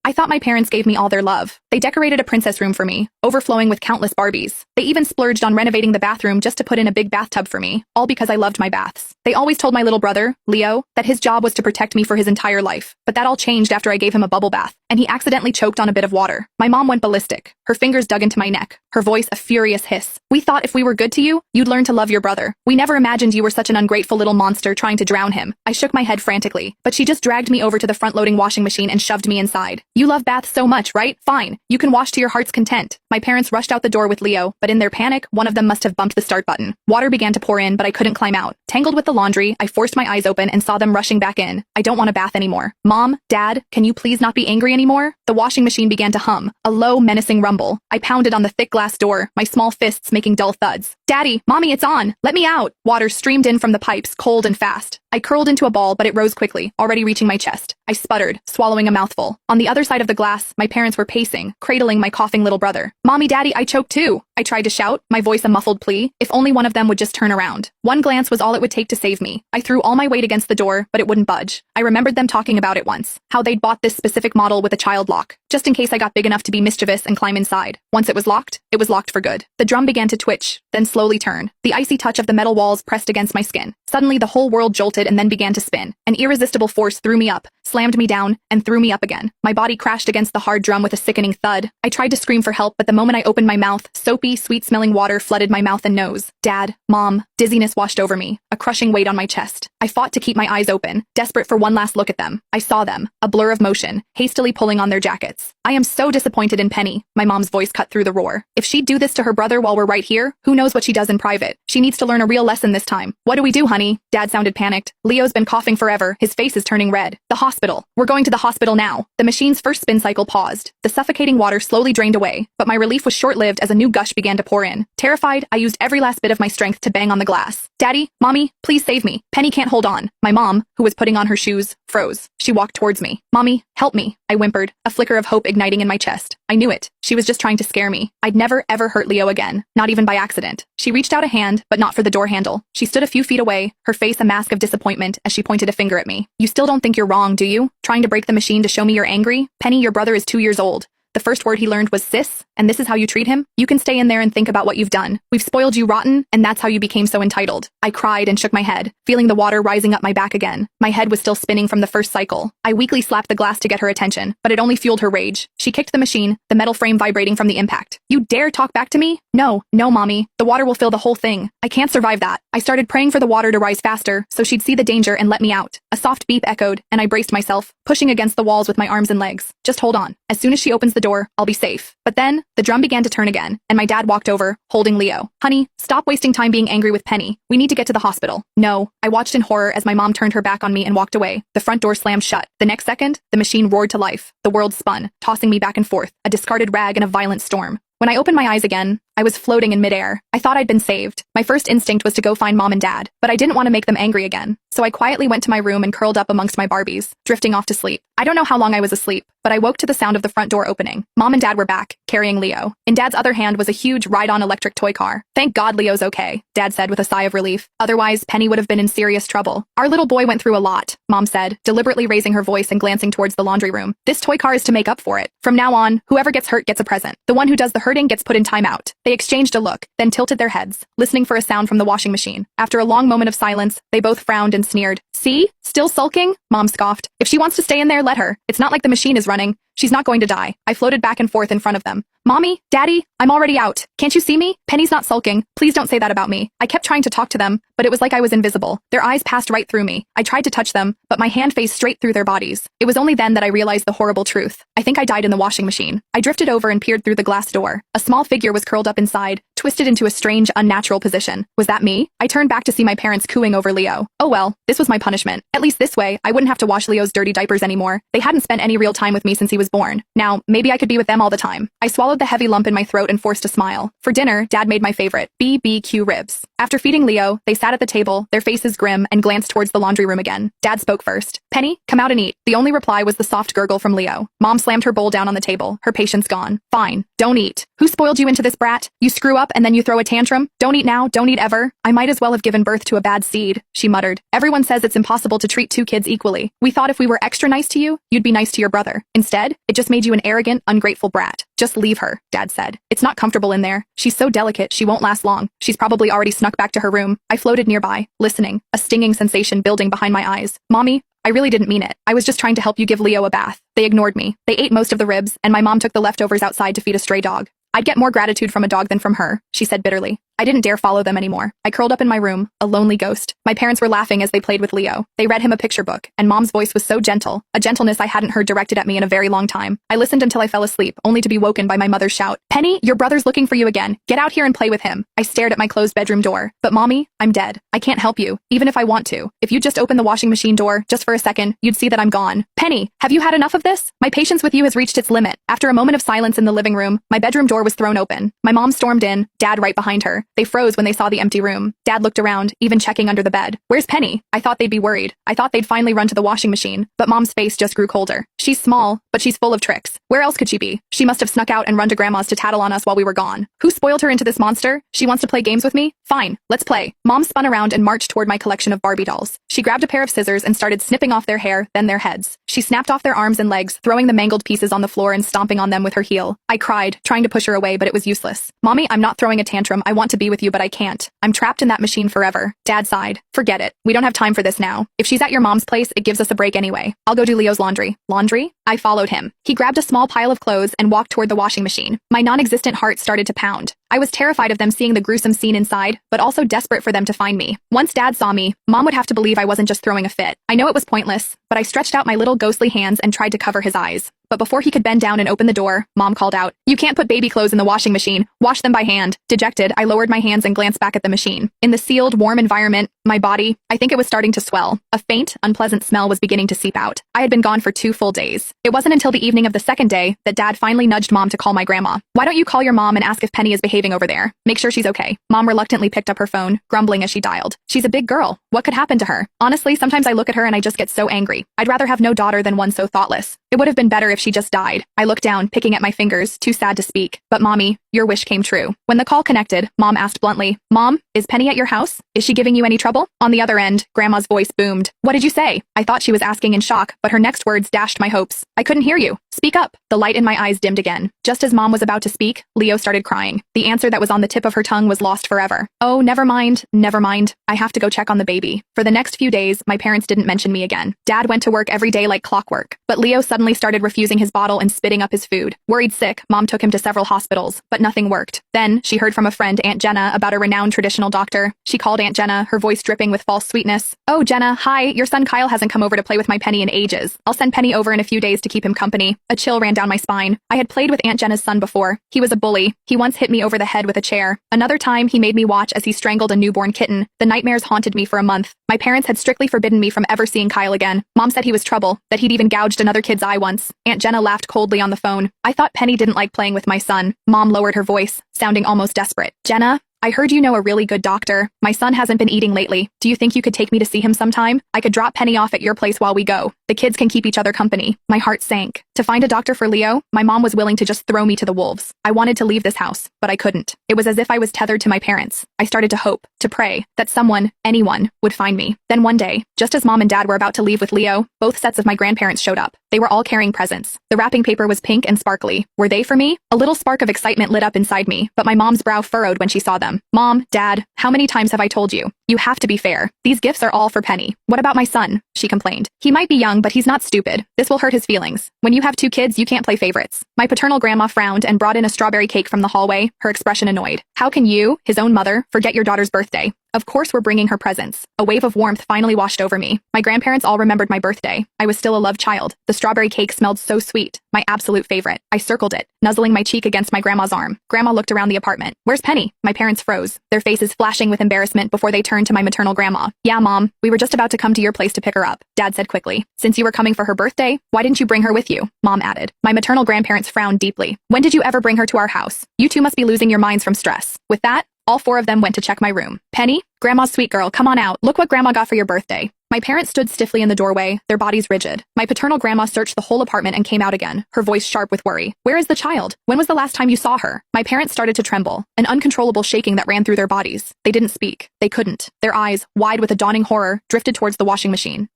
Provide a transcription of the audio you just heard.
I thought my parents gave me all their love. They decorated a princess room for me, overflowing with countless Barbies. They even splurged on renovating the bathroom just to put in a big bathtub for me, all because I loved my baths. They always told my little brother, Leo, that his job was to protect me for his entire life. But that all changed after I gave him a bubble bath, and he accidentally choked on a bit of water. My mom went ballistic. Her fingers dug into my neck, her voice a furious hiss. We thought if we were good to you, you'd learn to love your brother. We never imagined you were such an ungrateful little monster trying to drown him. I shook my head frantically, but she just dragged me over to the front-loading washing machine and shoved me inside. You love baths so much, right? Fine. You can wash to your heart's content. My parents rushed out the door with Leo, but in their panic, one of them must have bumped the start button. Water began to pour in, but I couldn't climb out. Tangled with the laundry, I forced my eyes open and saw them rushing back in. I don't want a bath anymore. Mom, Dad, can you please not be angry anymore? The washing machine began to hum, a low, menacing rumble. I pounded on the thick glass door, my small fists making dull thuds. Daddy, Mommy, it's on! Let me out! Water streamed in from the pipes, cold and fast. I curled into a ball, but it rose quickly, already reaching my chest. I sputtered, swallowing a mouthful. On the other side of the glass, my parents were pacing, cradling my coughing little brother. Mommy, Daddy, I choked too! I tried to shout, my voice a muffled plea. If only one of them would just turn around. One glance was all it would take to save me. I threw all my weight against the door, but it wouldn't budge. I remembered them talking about it once, how they'd bought this specific model with a child lock, just in case I got big enough to be mischievous and climb inside. Once it was locked for good. The drum began to twitch, then slowly turn. The icy touch of the metal walls pressed against my skin. Suddenly the whole world jolted and then began to spin. An irresistible force threw me up, slammed me down, and threw me up again. My body crashed against the hard drum with a sickening thud. I tried to scream for help, but the moment I opened my mouth, soapy, sweet-smelling water flooded my mouth and nose. Dad, Mom, dizziness washed over me, a crushing weight on my chest. I fought to keep my eyes open, desperate for one last look at them. I saw them, a blur of motion, hastily pulling on their jackets. I am so disappointed in Penny, my mom's voice cut through the roar. If she'd do this to her brother while we're right here, who knows what she does in private? She needs to learn a real lesson this time. What do we do, honey? Dad sounded panicked. Leo's been coughing forever, his face is turning red. The hospital. We're going to the hospital now. The machine's first spin cycle paused. The suffocating water slowly drained away, but my relief was short-lived as a new gush began to pour in. Terrified, I used every last bit of my strength to bang on the glass. Daddy, Mommy, please save me. Penny can't hold on. My mom, who was putting on her shoes, froze. She walked towards me. Mommy, help me, I whimpered, a flicker of hope igniting in my chest. I knew it. She was just trying to scare me. I'd never ever hurt Leo again, not even by accident. She reached out a hand, but not for the door handle. She stood a few feet away, her face a mask of disappointment as she pointed a finger at me. You still don't think you're wrong, do you? Trying to break the machine to show me you're angry? Penny, your brother is 2 years old. The first word he learned was sis, and this is how you treat him? You can stay in there and think about what you've done. We've spoiled you rotten, and that's how you became so entitled. I cried and shook my head, feeling the water rising up my back again. My head was still spinning from the first cycle. I weakly slapped the glass to get her attention, but it only fueled her rage. She kicked the machine, the metal frame vibrating from the impact. You dare talk back to me? No, Mommy. The water will fill the whole thing. I can't survive that. I started praying for the water to rise faster, so she'd see the danger and let me out. A soft beep echoed, and I braced myself, pushing against the walls with my arms and legs. Just hold on. As soon as she opens the door, I'll be safe. But then, the drum began to turn again, and my dad walked over, holding Leo. Honey, stop wasting time being angry with Penny. We need to get to the hospital. No. I watched in horror as my mom turned her back on me and walked away. The front door slammed shut. The next second, the machine roared to life. The world spun, tossing me back and forth, a discarded rag in a violent storm. When I opened my eyes again, I was floating in midair. I thought I'd been saved. My first instinct was to go find Mom and Dad, but I didn't want to make them angry again. So I quietly went to my room and curled up amongst my Barbies, drifting off to sleep. I don't know how long I was asleep, but I woke to the sound of the front door opening. Mom and Dad were back, carrying Leo. In Dad's other hand was a huge ride-on electric toy car. Thank God Leo's okay, Dad said with a sigh of relief. Otherwise, Penny would have been in serious trouble. Our little boy went through a lot, Mom said, deliberately raising her voice and glancing towards the laundry room. This toy car is to make up for it. From now on, whoever gets hurt gets a present. The one who does the hurting gets put in timeout. They exchanged a look, then tilted their heads, listening for a sound from the washing machine. After a long moment of silence, they both frowned and sneered. See? Still sulking? Mom scoffed. If she wants to stay in there, let her. It's not like the machine is running. She's not going to die. I floated back and forth in front of them. Mommy, Daddy, I'm already out. Can't you see me? Penny's not sulking. Please don't say that about me. I kept trying to talk to them, but it was like I was invisible. Their eyes passed right through me. I tried to touch them, but my hand phased straight through their bodies. It was only then that I realized the horrible truth. I think I died in the washing machine. I drifted over and peered through the glass door. A small figure was curled up inside, twisted into a strange, unnatural position. Was that me? I turned back to see my parents cooing over Leo. Oh well, this was my punishment. At least this way, I wouldn't have to wash Leo's dirty diapers anymore. They hadn't spent any real time with me since he was born. Now, maybe I could be with them all the time. I swallowed the heavy lump in my throat and forced a smile. For dinner, Dad made my favorite, BBQ ribs. After feeding Leo, they sat at the table, their faces grim, and glanced towards the laundry room again. Dad spoke first. Penny, come out and eat. The only reply was the soft gurgle from Leo. Mom slammed her bowl down on the table, her patience gone. Fine, don't eat. Who spoiled you into this brat? You screw up and then you throw a tantrum? Don't eat now, don't eat ever. I might as well have given birth to a bad seed, she muttered. Everyone says it's impossible to treat two kids equally. We thought if we were extra nice to you, you'd be nice to your brother. Instead, It just made you an arrogant, ungrateful brat. Just leave her, Dad said. It's not comfortable in there. She's so delicate, she won't last long. She's probably already snuck back to her room. I floated nearby, listening, a stinging sensation building behind my eyes. Mommy, I really didn't mean it. I was just trying to help you give Leo a bath. They ignored me. They ate most of the ribs, and my mom took the leftovers outside to feed a stray dog. I'd get more gratitude from a dog than from her, she said bitterly. I didn't dare follow them anymore. I curled up in my room, a lonely ghost. My parents were laughing as they played with Leo. They read him a picture book, and Mom's voice was so gentle, a gentleness I hadn't heard directed at me in a very long time. I listened until I fell asleep, only to be woken by my mother's shout. Penny, your brother's looking for you again. Get out here and play with him. I stared at my closed bedroom door. But Mommy, I'm dead. I can't help you, even if I want to. If you'd just open the washing machine door, just for a second, you'd see that I'm gone. Penny, have you had enough of this? My patience with you has reached its limit. After a moment of silence in the living room, my bedroom door was thrown open. My mom stormed in, Dad right behind her. They froze when they saw the empty room. Dad looked around, even checking under the bed. Where's Penny? I thought they'd be worried. I thought they'd finally run to the washing machine, but Mom's face just grew colder. She's small, but she's full of tricks. Where else could she be? She must have snuck out and run to Grandma's to tattle on us while we were gone. Who spoiled her into this monster? She wants to play games with me? Fine, let's play. Mom spun around and marched toward my collection of Barbie dolls. She grabbed a pair of scissors and started snipping off their hair, then their heads. She snapped off their arms and legs, throwing the mangled pieces on the floor and stomping on them with her heel. I cried, trying to push her away, but it was useless. Mommy, I'm not throwing a tantrum. I want to be with you, but I can't. I'm trapped in that machine forever. Dad sighed. Forget it. We don't have time for this now. If she's at your mom's place, it gives us a break anyway. I'll go do Leo's laundry. Laundry? I followed him. He grabbed a small pile of clothes and walked toward the washing machine. My non-existent heart started to pound. I was terrified of them seeing the gruesome scene inside, but also desperate for them to find me. Once Dad saw me, Mom would have to believe I wasn't just throwing a fit. I know it was pointless, but I stretched out my little ghostly hands and tried to cover his eyes. But before he could bend down and open the door, Mom called out, "You can't put baby clothes in the washing machine. Wash them by hand." Dejected, I lowered my hands and glanced back at the machine. In the sealed, warm environment, my body, I think it was starting to swell. A faint, unpleasant smell was beginning to seep out. I had been gone for 2 full days. It wasn't until the evening of the second day that Dad finally nudged Mom to call my grandma. "Why don't you call your mom and ask if Penny is behaving over there? Make sure she's okay." Mom reluctantly picked up her phone, grumbling as she dialed. "She's a big girl. What could happen to her?" Honestly, sometimes I look at her and I just get so angry. I'd rather have no daughter than one so thoughtless. It would have been better if she just died. I looked down, picking at my fingers, too sad to speak. "But Mommy, your wish came true." When the call connected, Mom asked bluntly, "Mom, is Penny at your house? Is she giving you any trouble?" On the other end, Grandma's voice boomed. "What did you say?" I thought she was asking in shock, but her next words dashed my hopes. "I couldn't hear you. Speak up." The light in my eyes dimmed again. Just as Mom was about to speak, Leo started crying. The answer that was on the tip of her tongue was lost forever. "Oh, never mind, never mind. I have to go check on the baby." For the next few days, my parents didn't mention me again. Dad went to work every day like clockwork, but Leo suddenly started refusing his bottle and spitting up his food. Worried sick, Mom took him to several hospitals, but nothing worked. Then, she heard from a friend, Aunt Jenna, about a renowned traditional doctor. She called Aunt Jenna, her voice dripping with false sweetness. "Oh, Jenna, hi, your son Kyle hasn't come over to play with my Penny in ages. I'll send Penny over in a few days to keep him company." A chill ran down my spine. I had played with Aunt Jenna's son before. He was a bully. He once hit me over the head with a chair. Another time, he made me watch as he strangled a newborn kitten. The nightmares haunted me for a month. My parents had strictly forbidden me from ever seeing Kyle again. Mom said he was trouble, that he'd even gouged another kid's eye once. Aunt Jenna laughed coldly on the phone. I thought Penny didn't like playing with my son. Mom lowered her voice, sounding almost desperate. "Jenna, I heard you know a really good doctor. My son hasn't been eating lately. Do you think you could take me to see him sometime? I could drop Penny off at your place while we go. The kids can keep each other company." My heart sank. To find a doctor for Leo, my mom was willing to just throw me to the wolves. I wanted to leave this house, but I couldn't. It was as if I was tethered to my parents. I started to hope, to pray, that someone, anyone, would find me. Then one day, just as Mom and Dad were about to leave with Leo, both sets of my grandparents showed up. They were all carrying presents. The wrapping paper was pink and sparkly. Were they for me? A little spark of excitement lit up inside me, but my mom's brow furrowed when she saw them. "Mom, Dad, how many times have I told you? You have to be fair. These gifts are all for Penny." "What about my son?" she complained. "He might be young, but he's not stupid. This will hurt his feelings. When you have 2 kids, you can't play favorites." My paternal grandma frowned and brought in a strawberry cake from the hallway, her expression annoyed. "How can you, his own mother, forget your daughter's birthday? Of course we're bringing her presents." A wave of warmth finally washed over me. My grandparents all remembered my birthday. I was still a loved child. The strawberry cake smelled so sweet, my absolute favorite. I circled it, nuzzling my cheek against my grandma's arm. Grandma looked around the apartment. "Where's Penny?" My parents froze, their faces flashing with embarrassment before they turned to my maternal grandma. "Yeah, Mom, we were just about to come to your place to pick her up," Dad said quickly. "Since you were coming for her birthday, why didn't you bring her with you?" Mom added. My maternal grandparents frowned deeply. "When did you ever bring her to our house? You two must be losing your minds from stress." With that, all 4 of them went to check my room. "Penny? Grandma's sweet girl, come on out. Look what Grandma got for your birthday." My parents stood stiffly in the doorway, their bodies rigid. My paternal grandma searched the whole apartment and came out again, her voice sharp with worry. "Where is the child? When was the last time you saw her?" My parents started to tremble, an uncontrollable shaking that ran through their bodies. They didn't speak. They couldn't. Their eyes, wide with a dawning horror, drifted towards the washing machine.